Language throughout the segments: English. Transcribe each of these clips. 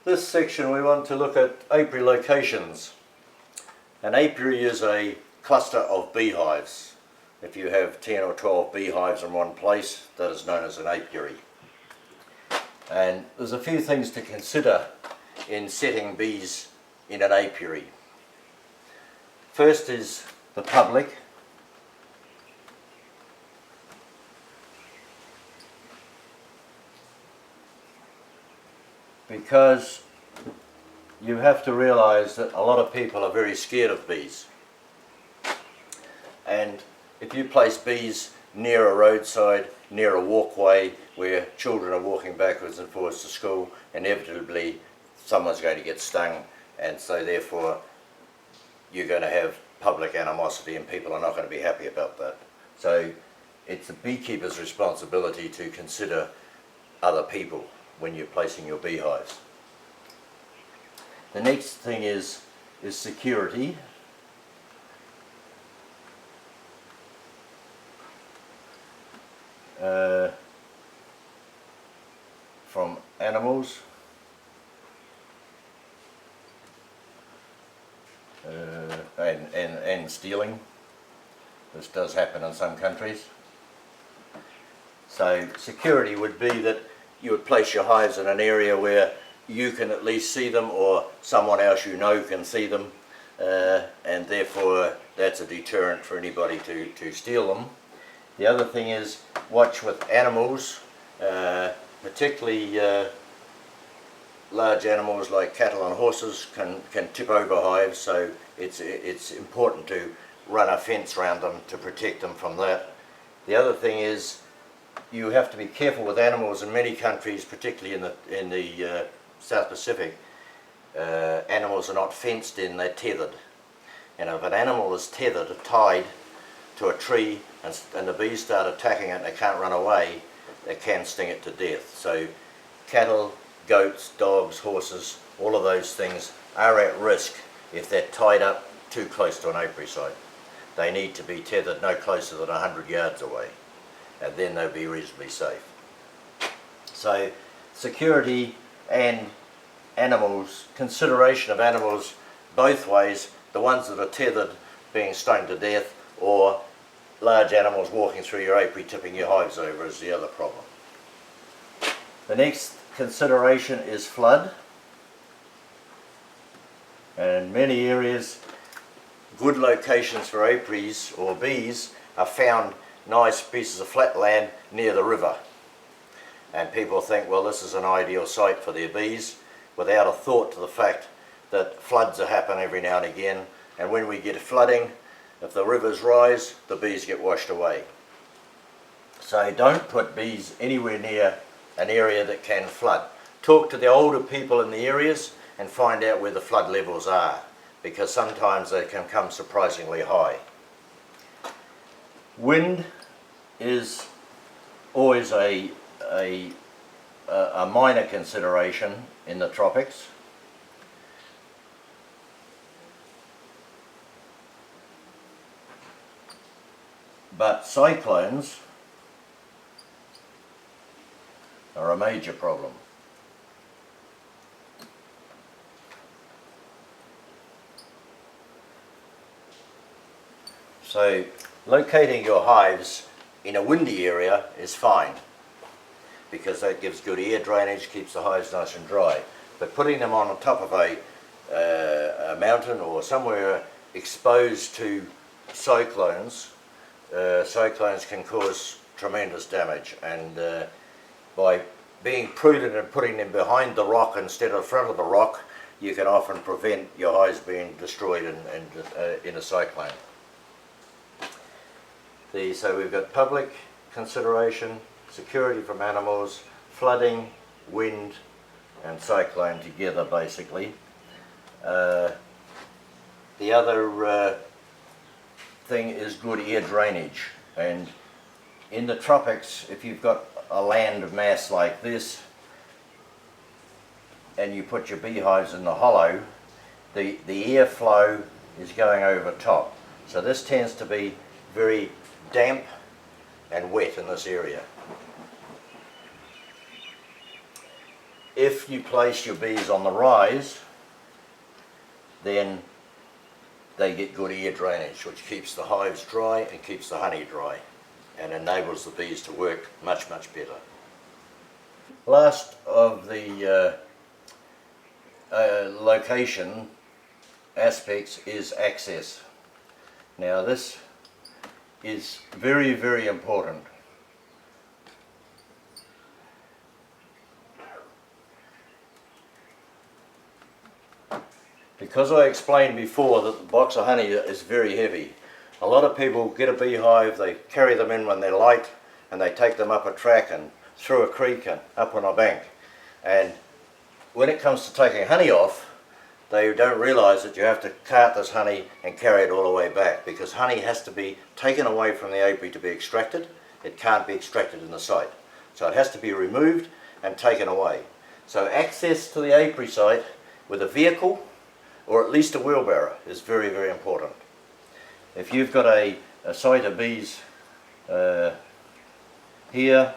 This section we want to look at apiary locations. An apiary is a cluster of beehives. If you have 10 or 12 beehives in one place, that is known as an apiary. And there's a few things to consider in setting bees in an apiary. First is the public. Because you have to realize that a lot of people are very scared of bees. And if you place bees near a roadside, near a walkway where children are walking backwards and forwards to school, inevitably someone's going to get stung, and so therefore you're going to have public animosity and people are not going to be happy about that. So it's the beekeeper's responsibility to consider other people when you're placing your beehives. The next thing is security. From animals, and stealing. This does happen in some countries. So security would be that you would place your hives in an area where you can at least see them, or someone else you know can see them, and therefore that's a deterrent for anybody to steal them. The other thing is watch with animals, particularly large animals like cattle and horses can tip over hives, so it's important to run a fence around them to protect them from that. The other thing is you have to be careful with animals in many countries, particularly in the South Pacific. Animals are not fenced in, they're tethered. And if an animal is tethered, tied to a tree, and the bees start attacking it and they can't run away, they can sting it to death. So cattle, goats, dogs, horses, all of those things are at risk if they're tied up too close to an apiary site. They need to be tethered no closer than 100 yards away, and then they'll be reasonably safe. So security and animals, consideration of animals both ways, the ones that are tethered being stung to death, or large animals walking through your apiary tipping your hives over is the other problem. The next consideration is flood. And in many areas, good locations for apiaries or bees are found nice pieces of flat land near the river. And people think, well, this is an ideal site for their bees, without a thought to the fact that floods happen every now and again, and when we get flooding, if the rivers rise, the bees get washed away. So don't put bees anywhere near an area that can flood. Talk to the older people in the areas and find out where the flood levels are, because sometimes they can come surprisingly high. Wind is always a minor consideration in the tropics. But cyclones are a major problem. So locating your hives in a windy area is fine, because that gives good air drainage, keeps the hives nice and dry. But putting them on top of a mountain or somewhere exposed to cyclones, cyclones can cause tremendous damage, and by being prudent and putting them behind the rock instead of front of the rock, you can often prevent your hives being destroyed in a cyclone. So we've got public consideration, security from animals, flooding, wind and cyclone together basically. The other thing is good air drainage, and in the tropics, if you've got a land mass like this and you put your beehives in the hollow, the airflow is going over top. So this tends to be very damp and wet in this area. if you place your bees on the rise, then they get good air drainage, which keeps the hives dry and keeps the honey dry and enables the bees to work much, much better. Last of the location aspects is access. Now this is very, very important. Because I explained before that the box of honey is very heavy, a lot of people get a beehive, they carry them in when they're light, and they take them up a track and through a creek and up on a bank. And when it comes to taking honey off, they don't realise that you have to cart this honey and carry it all the way back, because honey has to be taken away from the apiary to be extracted. It can't be extracted in the site. So it has to be removed and taken away. So access to the apiary site with a vehicle or at least a wheelbarrow is very, very important. If you've got a site of bees here,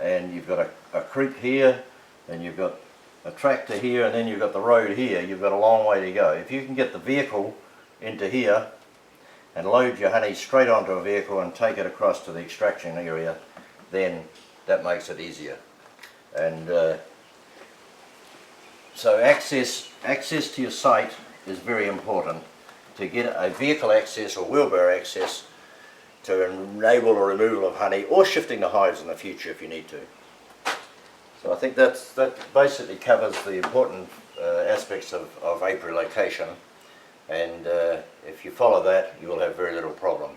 and you've got a creek here, and you've got a tractor here, and then you've got the road here, you've got a long way to go. If you can get the vehicle into here and load your honey straight onto a vehicle and take it across to the extraction area, then that makes it easier. And so access to your site is very important. To get a vehicle access or wheelbarrow access to enable a removal of honey, or shifting the hives in the future if you need to. So I think that basically covers the important aspects of apiary location, and if you follow that, you will have very little problem.